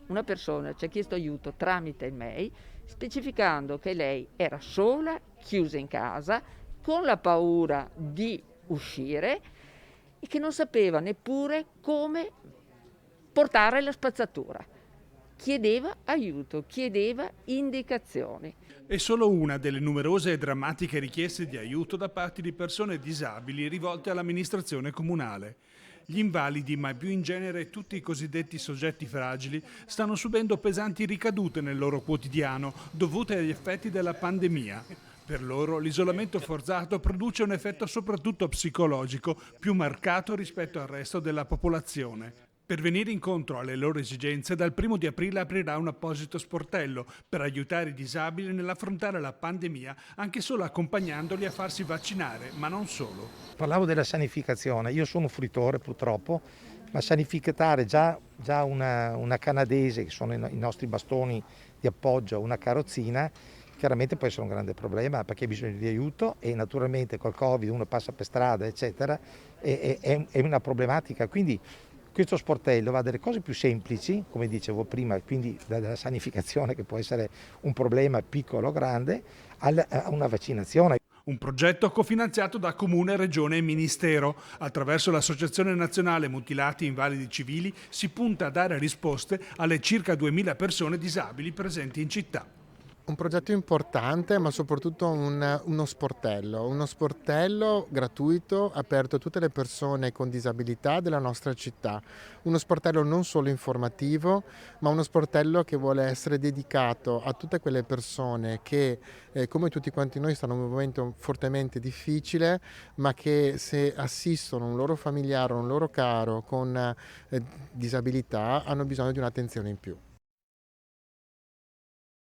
una persona ci ha chiesto aiuto tramite il mail, specificando che lei era sola, chiusa in casa, con la paura di uscire e che non sapeva neppure come portare la spazzatura. Chiedeva aiuto, chiedeva indicazioni. È solo una delle numerose e drammatiche richieste di aiuto da parte di persone disabili rivolte all'amministrazione comunale. Gli invalidi, ma più in genere tutti i cosiddetti soggetti fragili, stanno subendo pesanti ricadute nel loro quotidiano dovute agli effetti della pandemia. Per loro l'isolamento forzato produce un effetto soprattutto psicologico più marcato rispetto al resto della popolazione. Per venire incontro alle loro esigenze, dal 1° di aprile aprirà un apposito sportello per aiutare i disabili nell'affrontare la pandemia, anche solo accompagnandoli a farsi vaccinare, ma non solo. Parlavo della sanificazione, io sono fruitore purtroppo, ma sanificare già una canadese, che sono i nostri bastoni di appoggio, una carrozzina, chiaramente può essere un grande problema perché ha bisogno di aiuto e naturalmente col Covid uno passa per strada eccetera, è una problematica. Quindi questo sportello va dalle cose più semplici, come dicevo prima, quindi dalla sanificazione che può essere un problema piccolo o grande, a una vaccinazione. Un progetto cofinanziato da Comune, Regione e Ministero. Attraverso l'Associazione Nazionale Mutilati e Invalidi Civili si punta a dare risposte alle circa 2000 persone disabili presenti in città. Un progetto importante, ma soprattutto uno sportello gratuito aperto a tutte le persone con disabilità della nostra città. Uno sportello non solo informativo, ma uno sportello che vuole essere dedicato a tutte quelle persone che, come tutti quanti noi, stanno in un momento fortemente difficile, ma che se assistono un loro familiare o un loro caro con disabilità hanno bisogno di un'attenzione in più.